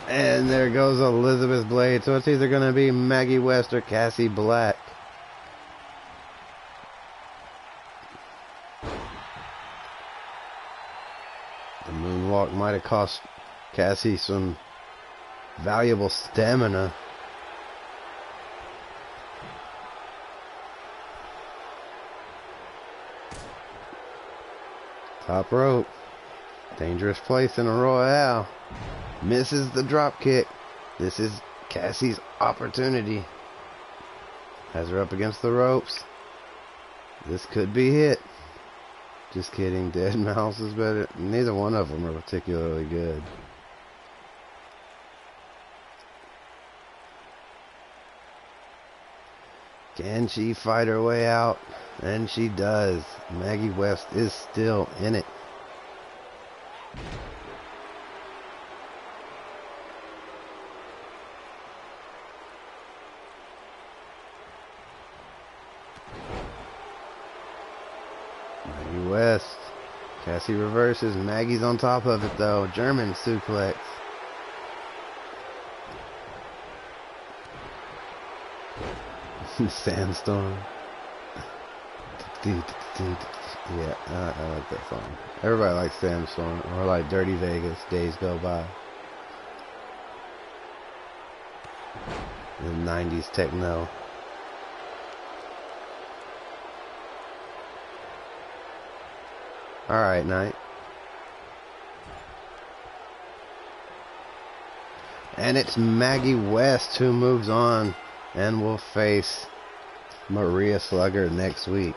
Speaker 1: And there goes Elizabeth Blade. So it's either going to be Maggie West or Cassie Black. The moonwalk might have cost Cassie some valuable stamina. Top rope. Dangerous place in a Royale. Misses the drop kick. This is Cassie's opportunity. Has her up against the ropes. This could be it. Just kidding. Dead Mouse is better. Neither one of them are particularly good. Can she fight her way out? And she does. Maggie West is still in it. Maggie West. Cassie reverses. Maggie's on top of it though. German suplex. Sandstorm. Yeah, I like that song. Everybody likes Sandstorm. Or like Dirty Vegas, Days Go By. The 90s techno. Alright, Knight. And it's Maggie West who moves on and will face Maria Slugger next week.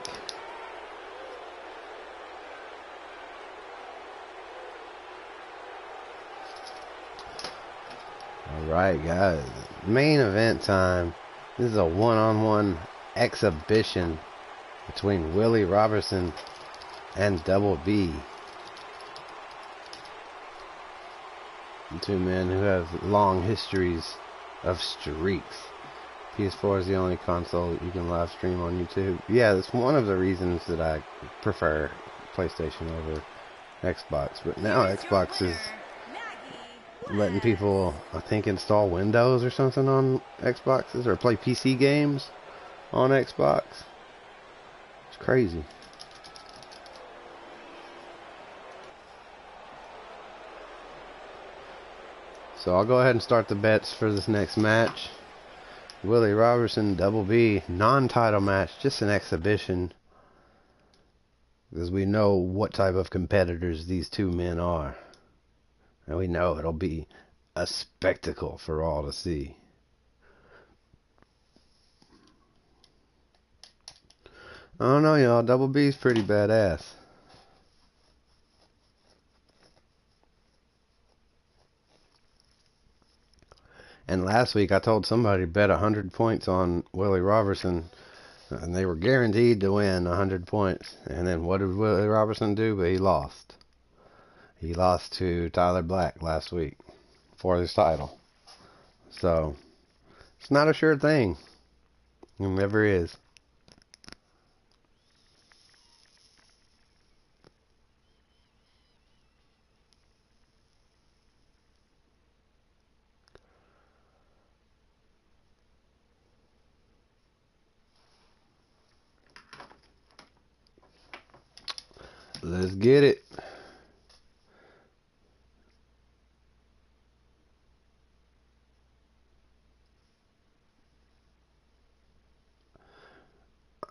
Speaker 1: Alright, guys. Main event time. This is a one-on-one exhibition between Willie Robertson and Double B. Two men who have long histories of streaks. PS4 is the only console that you can live stream on YouTube. Yeah, that's one of the reasons that I prefer PlayStation over Xbox. But now Xbox is letting people, I think, install Windows or something on Xboxes or play PC games on Xbox. It's crazy. So I'll go ahead and start the bets for this next match. Willie Robertson, Double B, non-title match, just an exhibition. Because we know what type of competitors these two men are. And we know it'll be a spectacle for all to see. I don't know, y'all. Double B's pretty badass. And last week I told somebody to bet 100 points on Willie Robertson. And they were guaranteed to win 100 points. And then what did Willie Robertson do? But he lost. He lost to Tyler Black last week for his title. So, it's not a sure thing. It never is. Let's get it.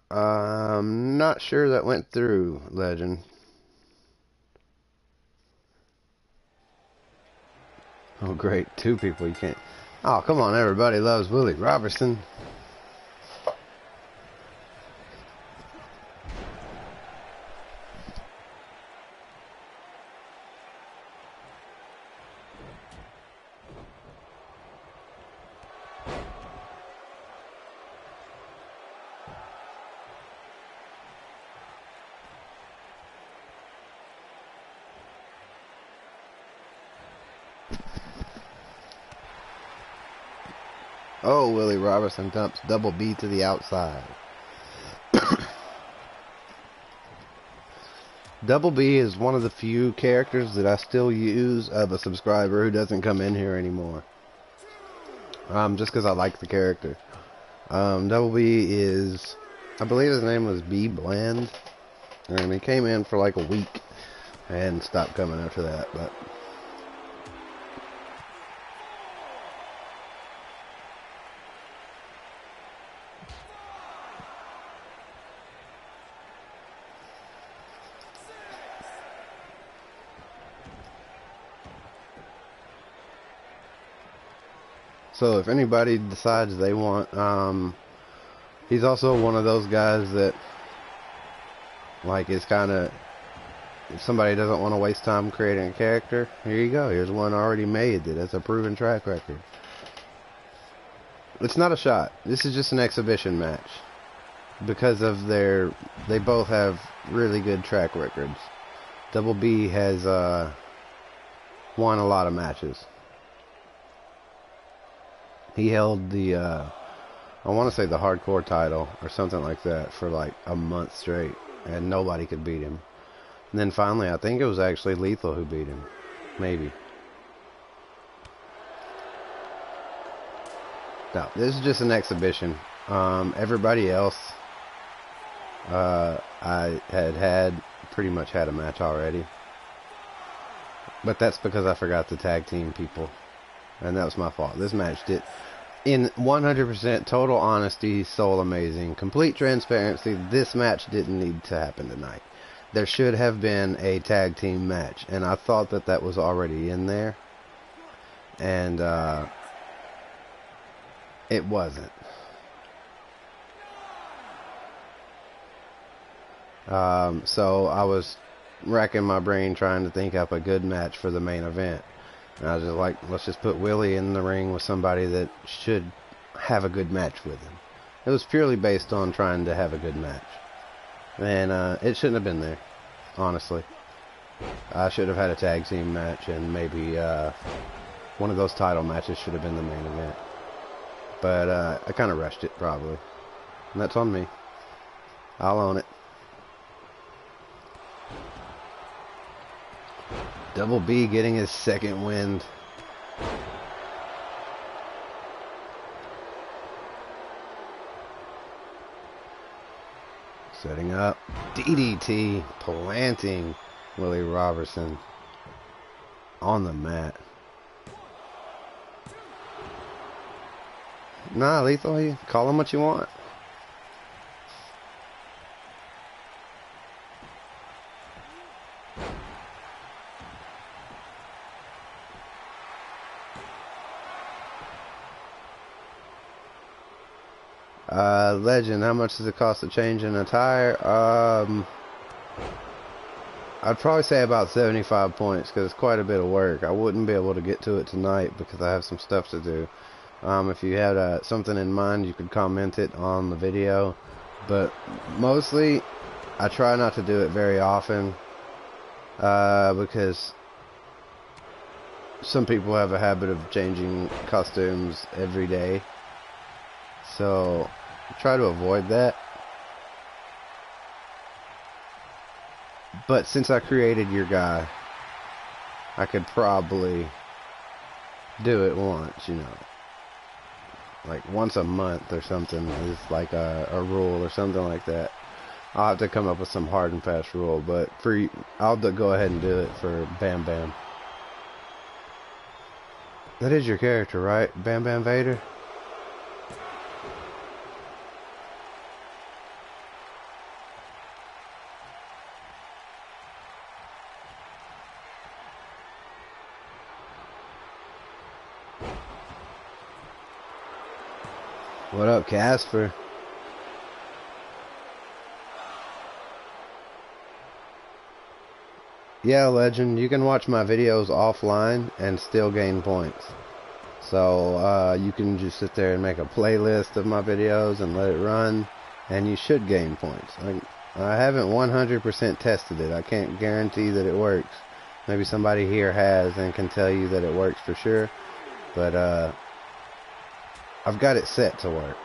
Speaker 1: I'm not sure that went through, Legend. Oh, great. Two people you can't. Oh, come on. Everybody loves Willie Robertson. Oh, Willie Robertson dumps Double B to the outside. Double B is one of the few characters that I still use of a subscriber who doesn't come in here anymore. Just because I like the character. Double B is, I believe his name was B Bland. And he came in for like a week and stopped coming after that, but... So if anybody decides they want He's also one of those guys that, like, it's kind of, if somebody doesn't want to waste time creating a character, here you go. Here's one already made that has a proven track record. It's not a shot. This is just an exhibition match. Because of they both have really good track records. Double B has won a lot of matches. He held the, I want to say the hardcore title or something like that for like a month straight, and nobody could beat him. And then finally, I think it was actually Lethal who beat him. Maybe. No, this is just an exhibition. Everybody else, I had pretty much had a match already. But that's because I forgot to tag team people. And that was my fault. This match did, in 100% total honesty, SoulAmazin, complete transparency, this match didn't need to happen tonight. There should have been a tag team match, and I thought that that was already in there, and it wasn't. So I was racking my brain trying to think up a good match for the main event. And I was just like, let's just put Willie in the ring with somebody that should have a good match with him. It was purely based on trying to have a good match. And it shouldn't have been there, honestly. I should have had a tag team match, and maybe one of those title matches should have been the main event. But I kind of rushed it, probably. And that's on me. I'll own it. Double B getting his second wind. Setting up. DDT. Planting Willie Robertson on the mat. Nah, Lethal, you call him what you want. Legend, how much does it cost to change an attire? I'd probably say about 75 points, because it's quite a bit of work. I wouldn't be able to get to it tonight because I have some stuff to do. If you had something in mind, you could comment it on the video. But mostly, I try not to do it very often, because some people have a habit of changing costumes every day. So try to avoid that. But since I created your guy, I could probably do it once, you know. Like once a month or something is like a rule or something like that. I'll have to come up with some hard and fast rule, but I'll go ahead and do it for Bam Bam. That is your character, right? Bam Bam Vader? What up, Casper? Yeah, Legend, you can watch my videos offline and still gain points. So, you can just sit there and make a playlist of my videos and let it run, and you should gain points. I haven't 100% tested it. I can't guarantee that it works. Maybe somebody here has and can tell you that it works for sure. But, I've got it set to work.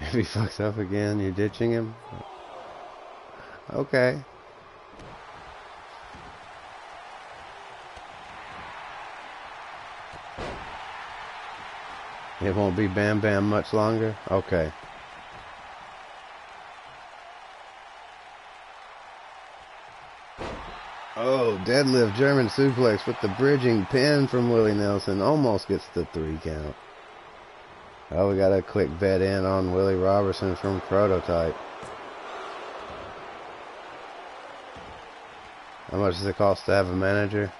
Speaker 1: If he fucks up again, you're ditching him? Okay. It won't be Bam Bam much longer? Okay. Oh, deadlift German suplex with the bridging pin from Willie Nelson. Almost gets the 3 count. Oh, we got a quick bet in on Willie Robertson from Prototype. How much does it cost to have a manager?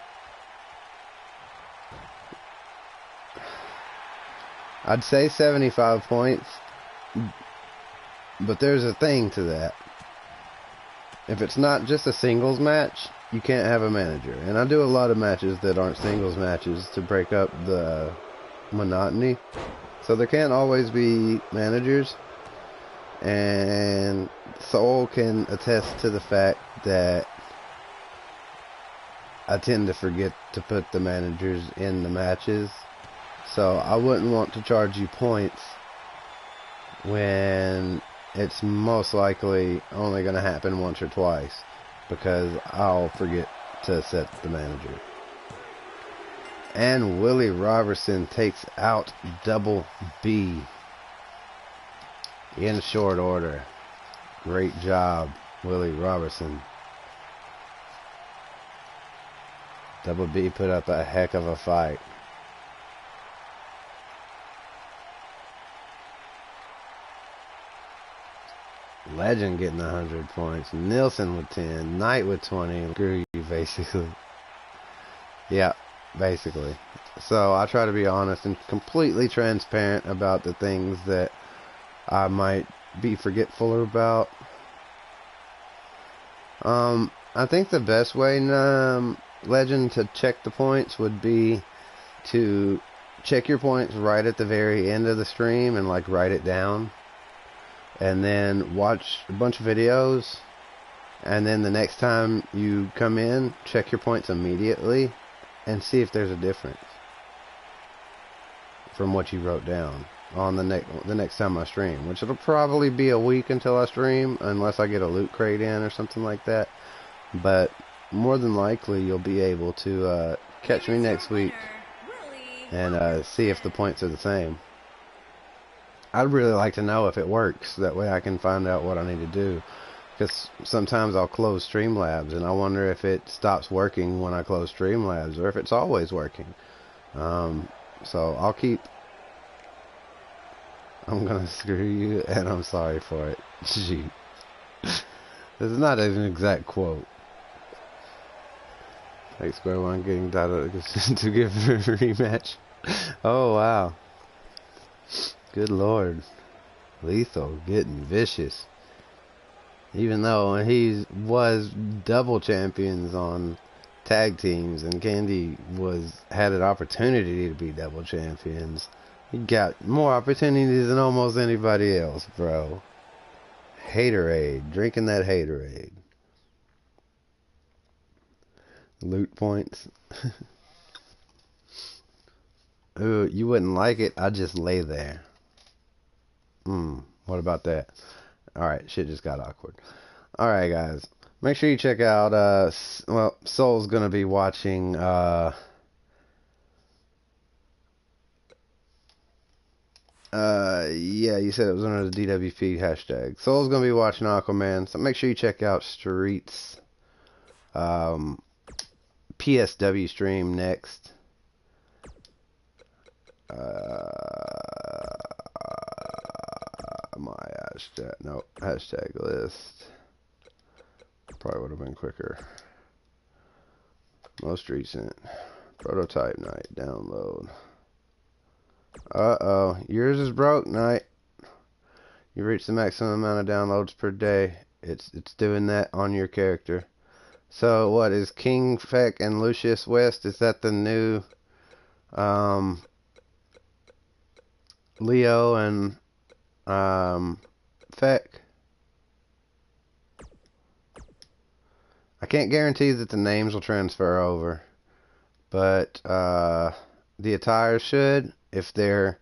Speaker 1: I'd say 75 points, but there's a thing to that. If it's not just a singles match, you can't have a manager. And I do a lot of matches that aren't singles matches to break up the monotony. So there can't always be managers. And Soul can attest to the fact that I tend to forget to put the managers in the matches. So I wouldn't want to charge you points when it's most likely only going to happen once or twice, because I'll forget to set the manager. And Willie Robertson takes out Double B in short order. Great job, Willie Robertson. Double B put up a heck of a fight. Legend getting 100 points. Nilsson with 10. Knight with 20. Screw you, basically. Yeah, basically. So I try to be honest and completely transparent about the things that I might be forgetful about. I think the best way, Legend, to check the points would be to check your points right at the very end of the stream and like write it down. And then watch a bunch of videos, and then the next time you come in, check your points immediately and see if there's a difference from what you wrote down on the next time I stream, which it'll probably be a week until I stream, unless I get a loot crate in or something like that. But more than likely you'll be able to catch me next week and see if the points are the same. I'd really like to know if it works. That way I can find out what I need to do. Because sometimes I'll close Streamlabs, and I wonder if it stops working when I close Streamlabs, or if it's always working. So I'll keep... I'm gonna screw you, and I'm sorry for it. Gee. This is not an exact quote. Like Square One getting titled to give a rematch. Oh, wow. Good lord. Lethal getting vicious. Even though he was double champions on tag teams and Candy had an opportunity to be double champions, he got more opportunities than almost anybody else, bro. Haterade. Drinking that haterade. Loot points. Ooh, you wouldn't like it. I just lay there. What about that? Alright, shit just got awkward. Alright, guys. Make sure you check out, well, Soul's gonna be watching, yeah, you said it was under the DWP hashtag. Soul's gonna be watching Aquaman, so make sure you check out Street's, PSW stream next. My hashtag, no, hashtag list. Probably would have been quicker. Most recent. Prototype night. Download. Uh-oh. Yours is broke, Night. You reached the maximum amount of downloads per day. It's doing that on your character. So, what is King Feck and Lucius West? Is that the new, Leo and, Feck? I can't guarantee that the names will transfer over, but the attire should. If they're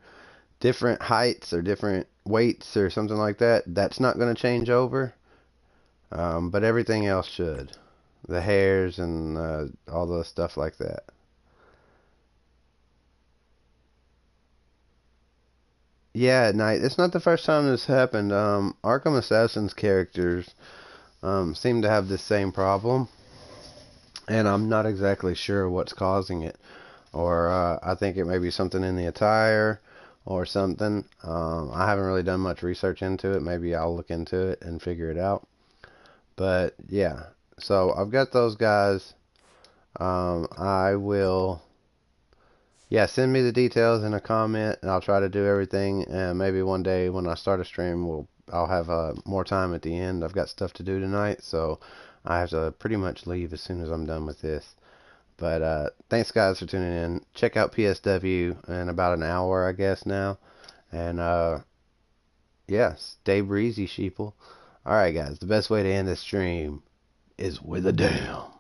Speaker 1: different heights or different weights or something like that, that's not going to change over, but everything else should. The hairs and all the stuff like that. Yeah, at night. It's not the first time this happened. Arkham Assassin's characters seem to have this same problem, and I'm not exactly sure what's causing it. Or I think it may be something in the attire or something. I haven't really done much research into it. Maybe I'll look into it and figure it out. But yeah, so I've got those guys. I will yeah, send me the details in a comment, and I'll try to do everything. And maybe one day when I start a stream, I'll have more time at the end. I've got stuff to do tonight, so I have to pretty much leave as soon as I'm done with this. But thanks guys for tuning in. Check out PSW in about an hour, I guess now. And yeah, stay breezy, sheeple. All right, guys. The best way to end this stream is with a damn.